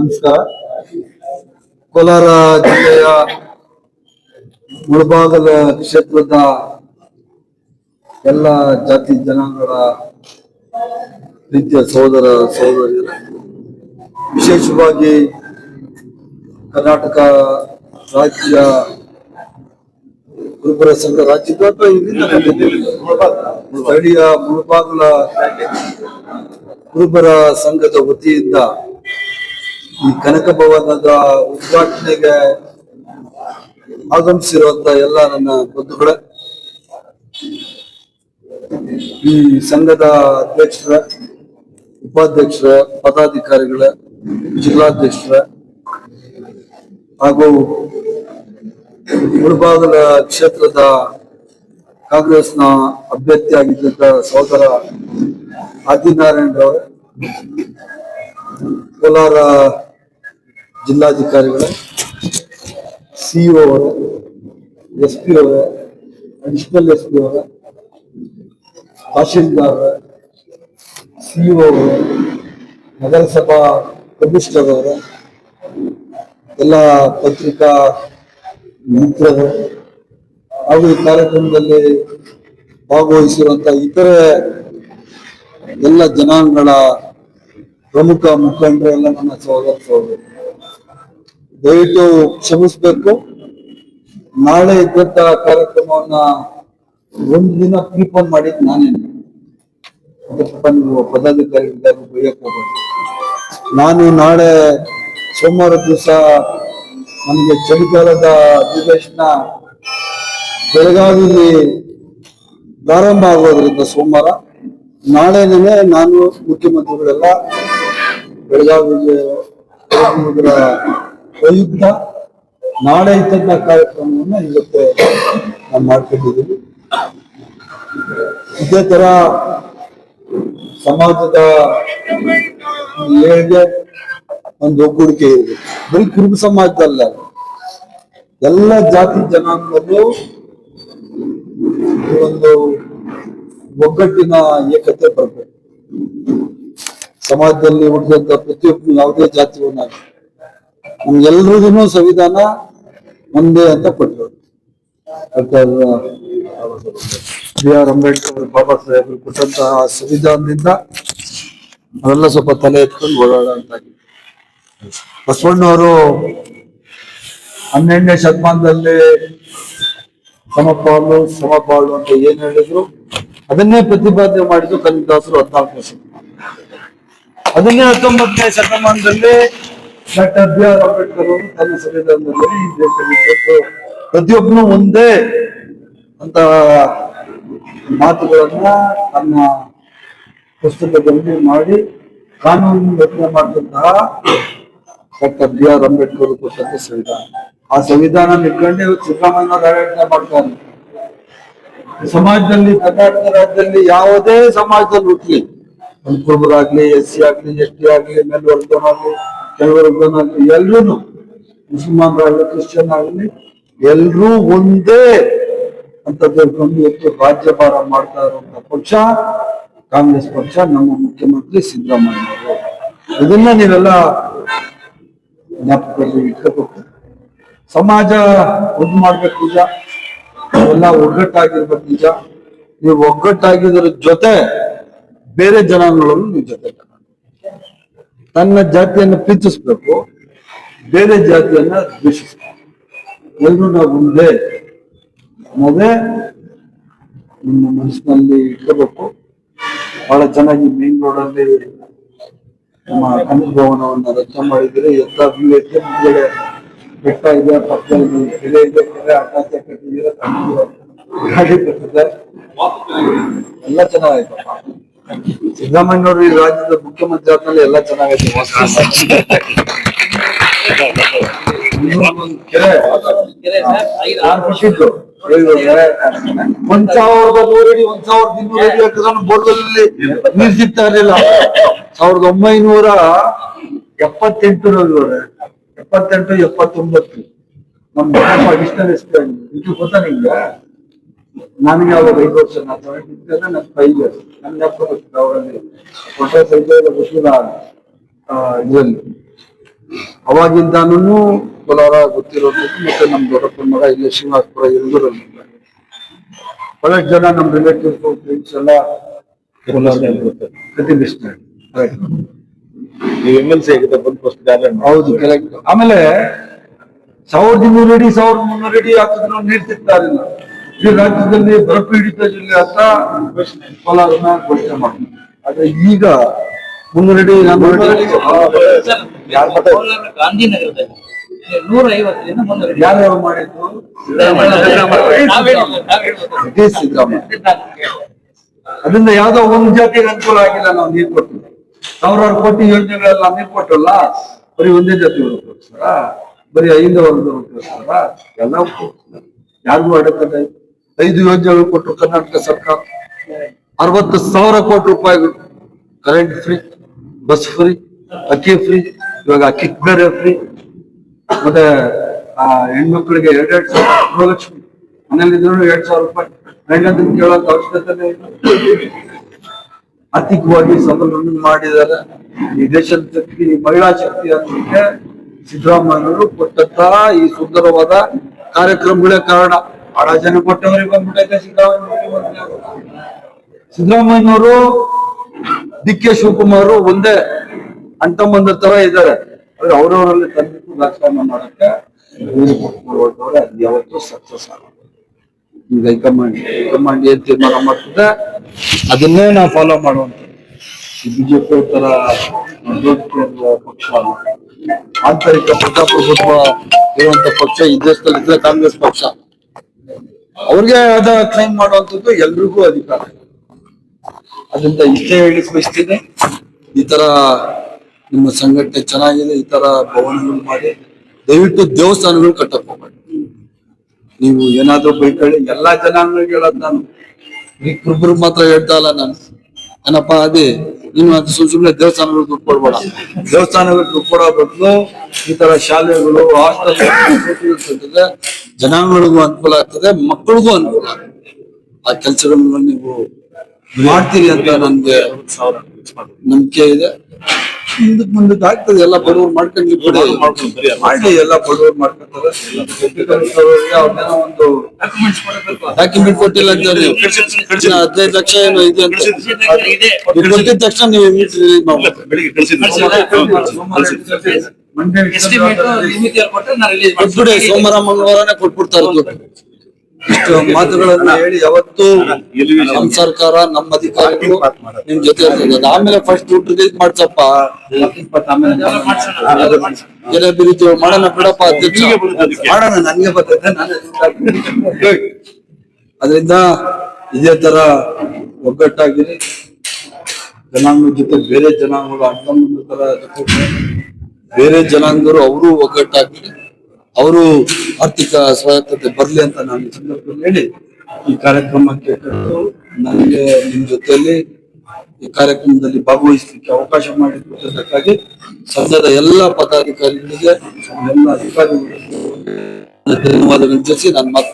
ನಮಸ್ಕಾರ. ಕೋಲಾರ ಜಿಲ್ಲೆಯ ಮುಳಬಾಗಲ ಕ್ಷೇತ್ರದ ಎಲ್ಲ ಜಾತಿ ಜನಾಂಗಗಳ ಪ್ರೀತಿಯ ಸಹೋದರ ಸಹೋದರಿಯರ, ವಿಶೇಷವಾಗಿ ಕರ್ನಾಟಕ ರಾಜ್ಯ ಕುರುಬರ ಸಂಘ ರಾಜ್ಯದ ಅಥವಾ ಸ್ಥಳೀಯ ಮುಳಬಾಗಲ ಕುರುಬರ ಸಂಘದ ವತಿಯಿಂದ ಈ ಕನಕ ಭವನದ ಉದ್ಘಾಟನೆಗೆ ಆಗಮಿಸಿರುವಂತ ಎಲ್ಲ ನನ್ನ ಬಂಧುಗಳೇ, ಈ ಸಂಘದ ಅಧ್ಯಕ್ಷರ, ಉಪಾಧ್ಯಕ್ಷರ, ಪದಾಧಿಕಾರಿಗಳ, ಜಿಲ್ಲಾಧ್ಯಕ್ಷರ ಹಾಗೂ ಮುಳಬಾಗಲ ಕ್ಷೇತ್ರದ ಕಾಂಗ್ರೆಸ್ನ ಅಭ್ಯರ್ಥಿಯಾಗಿದ್ದಂತ ಸಹೋದರ ಆದಿನಾರಾಯಣರವರೇ, ಕೋಲಾರ ಜಿಲ್ಲಾಧಿಕಾರಿಗಳೇ, ಸಿಇಒ ಅವರೇ, SP ಅವರೇ, ಅಡಿಷನಲ್ SP ಅವರೇ, ತಹಶೀಲ್ದಾರ್, ಸಿಇಒ ಅವರೇ, ನಗರಸಭಾ ಕಮಿಷನರ್ ಅವರೇ, ಎಲ್ಲ ಪತ್ರಿಕಾ ಮಿತ್ರರು ಹಾಗೂ ಈ ಕಾರ್ಯಕ್ರಮದಲ್ಲಿ ಭಾಗವಹಿಸಿರುವಂತಹ ಇತರೆ ಎಲ್ಲ ಜನಾಂಗಗಳ ಪ್ರಮುಖ ಮುಖಂಡರು, ಎಲ್ಲ ನನ್ನ ಸಹೋದರ ಸಹೋದರಿ, ದಯವಿಟ್ಟು ಕ್ಷಮಿಸಬೇಕು. ನಾಳೆ ಇದ್ದಂತ ಕಾರ್ಯಕ್ರಮವನ್ನ ಒಂದು ದಿನ ಪ್ರೀಪೋನ್ ಮಾಡಿದ್ ನಾನೇನು, ನೀವು ಪದಾಧಿಕಾರಿಗಳಿಂದ ಬೈಯಕ್ಕೆ ಹೋಗ್ಬೋದು. ನಾನು ನಾಳೆ ಸೋಮವಾರ ದಿವಸ ನಮಗೆ ಚಳಿಗಾಲದ ಅಧಿವೇಶನ ಬೆಳಗಾವಿಯಲ್ಲಿ ಪ್ರಾರಂಭ ಆಗೋದ್ರಿಂದ ಸೋಮವಾರ ನಾಳೆನೇ ನಾನು ಮುಖ್ಯಮಂತ್ರಿಗಳೆಲ್ಲ ಬೆಳಗಾವಿಗೆ ಪ್ರಯುಕ್ತ ನಾಳೆ ಇದ್ದಂತ ಕಾರ್ಯಕ್ರಮವನ್ನ ಇವತ್ತು ನಾವು ಮಾಡ್ಕೊಂಡಿದ್ದೀವಿ. ಇದೇ ತರ ಸಮಾಜದ ಏಳಿಗೆ ಒಂದು ಒಗ್ಗೂಡಿಕೆ ಇದೆ. ಬರೀ ಕುರುಬ ಸಮಾಜದಲ್ಲ, ಎಲ್ಲ ಜಾತಿ ಜನಾಂಗದಲ್ಲೂ ಒಂದು ಒಗ್ಗಟ್ಟಿನ ಏಕತೆ ಬರಬೇಕು. ಸಮಾಜದಲ್ಲಿ ಹುಟ್ಟಿದಂತ ಪ್ರತಿಯೊಬ್ಬರು ಯಾವುದೇ ಜಾತಿಯನ್ನಾಗಿ ನಮ್ಗೆಲ್ರಿಗೂ ಸಂವಿಧಾನ ಒಂದೇ ಅಂತ ಕೊಟ್ಟರು. ಡಾಕ್ಟರ್ BR ಅಂಬೇಡ್ಕರ್, ಬಾಬಾ ಸಾಹೇಬರು ಕೊಟ್ಟಂತಹ ಸಂವಿಧಾನದಿಂದ ಅವೆಲ್ಲ ಸ್ವಲ್ಪ ತಲೆ ಎತ್ಕೊಂಡು ಓಡಾಡುವಂತಾಗಿ. ಬಸವಣ್ಣವರು 12ನೇ ಶತಮಾನದಲ್ಲಿ ಸಮಪಾಲು ಅಂತ ಏನ್ ಹೇಳಿದ್ರು ಅದನ್ನೇ ಪ್ರತಿಪಾದನೆ ಮಾಡಿದ್ರು ಕನಕದಾಸರು 14ನೇ ಶತಮಾನ. ಅದನ್ನೇ 19ನೇ ಶತಮಾನದಲ್ಲಿ ಡಾಕ್ಟರ್ BR ಅಂಬೇಡ್ಕರ್ ಅವರು ತನ್ನ ಸಂವಿಧಾನದಲ್ಲಿ ಈ ದೇಶದಲ್ಲಿ ಪ್ರತಿಯೊಬ್ಬನು ಒಂದೇ ಅಂತ ಮಾತುಗಳನ್ನ ತನ್ನ ಪುಸ್ತಕದಲ್ಲಿ ಮಾಡಿ ಕಾನೂನು ರಚನೆ ಮಾಡಿದಂತಹ ಡಾಕ್ಟರ್ BR ಅಂಬೇಡ್ಕರ್ ಕೊಟ್ಟಂತ ಸಂವಿಧಾನ. ಆ ಸಂವಿಧಾನ ಇಟ್ಕೊಂಡೆ ಸಿದ್ದರಾಮಯ್ಯನವರು ಆಡಳಿತ ಮಾಡ್ತಾರೆ. ಸಮಾಜದಲ್ಲಿ, ಕರ್ನಾಟಕ ರಾಜ್ಯದಲ್ಲಿ ಯಾವುದೇ ಸಮಾಜದಲ್ಲಿ ಹುಟ್ಲಿ, ಒಂದು ಕುರುಬರಾಗ್ಲಿ, SC ಆಗ್ಲಿ, ST ಆಗ್ಲಿ, ಮೇಲ್ವರ್ಗನಾಗ್ಲಿ, ಕೆಳವರ್ಗನಾಗ್ಲಿ, ಎಲ್ರೂ ಮುಸಲ್ಮಾನರಾಗ್ಲಿ, ಕ್ರಿಶ್ಚಿಯನ್ ಆಗ್ಲಿ, ಎಲ್ರೂ ಒಂದೇ ಅಂತ ತಿಳ್ಕೊಂಡು ಇವತ್ತು ರಾಜ್ಯಭಾರ ಮಾಡ್ತಾ ಇರುವಂತ ಪಕ್ಷ ಕಾಂಗ್ರೆಸ್ ಪಕ್ಷ, ನಮ್ಮ ಮುಖ್ಯಮಂತ್ರಿ ಸಿದ್ದರಾಮಯ್ಯನವರು. ಇದನ್ನ ನೀವೆಲ್ಲ ಜ್ಞಾಪಕದಲ್ಲಿ ಇಟ್ಕೋಬೇಕು. ಸಮಾಜ ಒಂದು ಮಾಡ್ಬೇಕು ನಿಜ, ಎಲ್ಲ ಒಗ್ಗಟ್ಟಾಗಿರ್ಬೇಕು ನಿಜ. ನೀವು ಒಗ್ಗಟ್ಟಾಗಿದ್ರ ಜೊತೆ ಬೇರೆ ಜನಾಂಗಗಳನ್ನು ನೀವು ಜೊತೆ ತನ್ನ ಜಾತಿಯನ್ನು ಪ್ರೀತಿಸ್ಬೇಕು, ಬೇರೆ ಜಾತಿಯನ್ನ ದ್ವೇಷಿಸ್ಬೇಕು. ಎಲ್ಲರೂ ನಾವು ಮುಂದೆ ಅನ್ನೋದೇ ನಿಮ್ಮ ಮನಸ್ಸಿನಲ್ಲಿ ಇಟ್ಕೋಬೇಕು. ಬಹಳ ಚೆನ್ನಾಗಿ ಮೇನ್ ರೋಡ್ ಅಲ್ಲಿ ನಮ್ಮ ಕನಕ ಭವನವನ್ನ ರಚನೆ ಮಾಡಿದ್ರೆ, ಎತ್ತ ವ್ಯೂ ಐತೆ, ಮುಂದೆ ಬೆಟ್ಟ ಇದೆ, ಪಕ್ಕದಲ್ಲಿ ಕೆರೆ ಇದೆ, ಕೆರೆ ಆಕಾಶ ಕಟ್ಟಿದೆ, ಗಾಡಿ ಕಟ್ಟಿದೆ, ಎಲ್ಲ ಚೆನ್ನಾಗೈತೆ. ಸಿದ್ದರಾಮಯ್ಯನವರು ಈ ರಾಜ್ಯದ ಮುಖ್ಯಮಂತ್ರಿ ಆದ್ಮೇಲೆ ಎಲ್ಲ ಚೆನ್ನಾಗೈತೆ. ಕೆರೆ 1,100 ಅಡಿ 1,200 ಅಡಿ ಹಾಕಿದ್ರೆ ಬೋರ್ದಲ್ಲಿ ನೀರು ಸಿಗ್ತಾ ಇರಲಿಲ್ಲ. 1978 78, 79 ನಮ್ಮ ಅಡಿಷನಲ್ SP ಇದು ಗೊತ್ತಾ ನಿಮ್ಗೆ? ನನಗೆ ಅವಾಗ 5 ವರ್ಷ, ನಾನು 5 ಇಯರ್ಸ್ ನನ್ನ ಜ್ಞಾಪಕ ಬರ್ತಿದ್ದೆ. ಅವರಲ್ಲಿ ಹೊಸ ಸೈಕಲ್ ಗೊತ್ತಿಲ್ಲ ಇದರಲ್ಲಿ ಅವಾಗಿಂದಾನು ಕೋಲಾರ ಗೊತ್ತಿರೋದು. ಮತ್ತೆ ನಮ್ ದೊಡ್ಡಪ್ಪನ ಮಗ ಇಲ್ಲಿ ಶ್ರೀನಿವಾಸಪುರ ಎಲ್ಲರಲ್ಲಿ ಬಹಳಷ್ಟು ಜನ ನಮ್ ರಿಲೇಟಿವ್ಸ್ ಫ್ರೆಂಡ್ಸ್ ಎಲ್ಲ ಪ್ರತಿನಿಧಿಸ್ತಾ ನೀವು MLC ಆಗಿದ್ದ ಬಂದು ಫಸ್ಟ್ ಹೌದು ಕರೆಕ್ಟ್. ಆಮೇಲೆ 1200 ಅಡಿ 1300 ಅಡಿ ಹಾಕಿದ್ರು ನೀಡ್ತಿರ್ತಾರಿಲ್ಲ. ಈ ರಾಜ್ಯದಲ್ಲಿ ಬರಪೀಡಿತ ಜಿಲ್ಲೆ ಅಂತ ಕೋಲಾರನ ಘೋಷಣೆ ಮಾಡಿ. ಆದ್ರೆ ಈಗ 300 ಅಡಿ 400 ಅಡಿ ಗಾಂಧಿನಗರದಲ್ಲಿ 150ರಿಂದ 300 ಅಡಿ ಯಾರ್ಯಾರು ಮಾಡಿದ್ರು? ಸಿದ್ದರಾಮಯ್ಯ. ಅದರಿಂದ ಯಾವ್ದೋ ಒಂದ್ ಜಾತಿಗೆ ಅನುಕೂಲ ಆಗಿಲ್ಲ. ನಾವು ನೀರು ಕೊಟ್ಟು ಸಾವಿರಾರು ಕೋಟಿ ಯೋಜನೆಗಳೆಲ್ಲ ನೀರು ಕೊಟ್ಟಲ್ಲ. ಬರೀ ಒಂದೇ ಜಾತಿಗಳು ಉಪಯೋಗಿಸ್ತಾರ, ಬರೀ 5 ವರ್ಗದವರು ಉಪಯೋಗಿಸ್ತಾರ, ಎಲ್ಲ ಯಾರಿಗೂ ಅಡಕಲ್ಲ. 5 ಯೋಜನೆಗಳು ಕೊಟ್ಟು ಕರ್ನಾಟಕ ಸರ್ಕಾರ 60,000 ಕೋಟಿ ರೂಪಾಯಿಗಳು. ಕರೆಂಟ್ ಫ್ರೀ, ಬಸ್ ಫ್ರೀ, ಅಕ್ಕಿ ಫ್ರೀ, ಇವಾಗ ಅಕ್ಕಿ ಬೇರೆ ಫ್ರೀ. ಮತ್ತೆ ಹೆಣ್ಮಕ್ಳಿಗೆ 2,000 ಗೃಹಲಕ್ಷ್ಮಿ ಮನೇಲಿ ಇದ್ರು 2,000 ರೂಪಾಯಿ. ಹೆಂಗಂತ ಕೇಳೋಂತ ಅವಶ್ಯಕತೆ ಇಲ್ಲ. ಆರ್ಥಿಕವಾಗಿ ಸಬಲನ್ನು ಮಾಡಿದ್ದಾರೆ. ಈ ದೇಶದ ಶಕ್ತಿ, ಮಹಿಳಾ ಶಕ್ತಿ ಅನ್ನೋದಕ್ಕೆ ಸಿದ್ದರಾಮಯ್ಯವರು ಕೊಟ್ಟಂತ ಈ ಸುಂದರವಾದ ಕಾರ್ಯಕ್ರಮಗಳೇ ಕಾರಣ. ಬಹಳ ಜನ ಕೊಟ್ಟವರಿಗೆ ಬಂದ್ಬಿಟ್ಟೈತೆ ಸಿದ್ದರಾಮಯ್ಯನವರು DK ಶಿವಕುಮಾರ್ ಒಂದೇ ಅಂಟಮಂದ ತರ ಇದ್ದಾರೆ. ಆದ್ರೆ ಅವರವರಲ್ಲಿ ತಂದಿದ್ದು ರಾಜಕಾರಣ ಮಾಡಕ್ಕೆ ಅದು ಯಾವತ್ತೂ ಸಕ್ಸಸ್ ಆಗ. ಈಗ ಹೈಕಮಾಂಡ್ ಏನ್ ತೀರ್ಮಾನ ಮಾಡ್ತದೆ ಅದನ್ನೇ ನಾವು ಫಾಲೋ ಮಾಡುವಂತ. ಬಿಜೆಪಿ ತರ ದೊಡ್ಡ ಪಕ್ಷ ಅಲ್ಲ. ಆಂತರಿಕ ಪ್ರಜಾಪ್ರಭುತ್ವ ಇರುವಂತ ಪಕ್ಷ ಈ ದೇಶದಲ್ಲಿ ಇದ್ರೆ ಕಾಂಗ್ರೆಸ್ ಪಕ್ಷ. ಅವ್ರಿಗೆ ಆದ ಕ್ಲೈಮ್ ಮಾಡುವಂಥದ್ದು ಎಲ್ರಿಗೂ ಅಧಿಕಾರ. ಅದರಿಂದ ಇಷ್ಟೇ ಹೇಳಿ ಬಯಸ್ತೀನಿ, ಈ ತರ ನಿಮ್ಮ ಸಂಘಟನೆ ಚೆನ್ನಾಗಿದೆ. ಈ ತರ ಭವನಗಳು ಮಾಡಿ ದಯವಿಟ್ಟು ದೇವಸ್ಥಾನಗಳು ಕಟ್ಟಕ್ ಹೋಗ್ಬೇಡಿ. ನೀವು ಏನಾದ್ರೂ ಬೈಕೊಳ್ಳಿ, ಎಲ್ಲಾ ಜನಾಂಗಗಳಿಗೆ ಹೇಳೋದು ನಾನು. ಇಬ್ಬರು ಮಾತ್ರ ಹೇಳ್ತಾ ಇಲ್ಲ ನಾನು. ಏನಪ್ಪಾ ಅದೇ ನೀನು ಅದು ಸುಮ್ಮನೆ ದೇವಸ್ಥಾನಗಳು ದುಡ್ಡು ಕೊಡ್ಬೇಡ. ದೇವಸ್ಥಾನಗಳು ದುಡ್ಡು ಕೊಡೋ ಬದಲು ಈ ತರ ಶಾಲೆಗಳು, ಹಾಸ್ಟೆಲ್ ಜನಾಂಗಗಳಿಗೂ ಅನುಕೂಲ ಆಗ್ತದೆ, ಮಕ್ಕಳಿಗೂ ಅನುಕೂಲ ಆಗ್ತದೆ. ಆ ಕೆಲಸಗಳನ್ನ ನೀವು ಮಾಡ್ತೀರಿ ಅಂತ ನನ್ಗೆ ನಂಬಿಕೆ ಇದೆ. ಮುಂದಕ್ಕೆ ಆಗ್ತದೆ. ಎಲ್ಲ ಬಡವರು ಮಾಡ್ಕೊಂಡು ಮಾಡಿ, ಎಲ್ಲ ಬಡವರು ಮಾಡ್ಕೊತಾರೆ. ಅವ್ರನ್ನ ಒಂದು ಡಾಕ್ಯುಮೆಂಟ್ ಕೊಟ್ಟಿಲ್ಲ ಅಂತ 15 ಲಕ್ಷ ಏನೋ ಇದೆ ಅಂತ ಕೊಟ್ಟಿದ ತಕ್ಷಣ ನೀವು ಕೊಟ್ಬಿಡಿ. ಸೋಮವಾರ ಮಂಗಳವಾರನೇ ಕೊಟ್ಬಿಡ್ತಾರೆ ದುಡ್ಡು. ಇಷ್ಟು ಮಾತುಗಳನ್ನ ಹೇಳಿ ಯಾವತ್ತು ನಮ್ಮ ಸರ್ಕಾರ, ನಮ್ಮ ಅಧಿಕಾರಿಗಳು ನಿಮ್ ಜೊತೆ ಇರ್ತದೆ. ಆಮೇಲೆ ಫಸ್ಟ್ ದುಡ್ಡು ಮಾಡ್ಸಪ್ಪ, ಜನ ಬಿರಿತೀವಿ ಮಾಡೋಣ ಬಿಡಪ್ಪ ಅಧ್ಯಕ್ಷ ಮಾಡೋಣ, ನನ್ಗೆ ಬರ್ತದೆ ನಾನೇ. ಅದರಿಂದ ಇದೇ ತರ ಒಗ್ಗಟ್ಟಾಗಿರಿ. ಜನಾಂಗದ ಜೊತೆ ಬೇರೆ ಜನಾಂಗಗಳು ಅಣ್ಣನ ತರ ಬೇರೆ ಜನಾಂಗರು ಅವರು ಒಗ್ಗಟ್ಟಾಗಿರಿ. ಅವರು ಆರ್ಥಿಕ ಸ್ವಾಯತ್ತತೆ ಬರ್ಲಿ ಅಂತ ನಾನು ಈ ಸಂದರ್ಭದಲ್ಲಿ ಹೇಳಿ ಈ ಕಾರ್ಯಕ್ರಮಕ್ಕೆ ಕರೆದು ನನಗೆ ನಿಮ್ ಜೊತೆಯಲ್ಲಿ ಈ ಕಾರ್ಯಕ್ರಮದಲ್ಲಿ ಭಾಗವಹಿಸಲಿಕ್ಕೆ ಅವಕಾಶ ಮಾಡಿಕೊಟ್ಟದಕ್ಕಾಗಿ ಸದ್ಯದ ಎಲ್ಲ ಪದಾಧಿಕಾರಿಗಳಿಗೆ, ಎಲ್ಲ ಅಧಿಕಾರಿಗಳಿಗೆ ಧನ್ಯವಾದಗಳು ತಿಳಿಸಿ ನನ್ನ ಮಾತು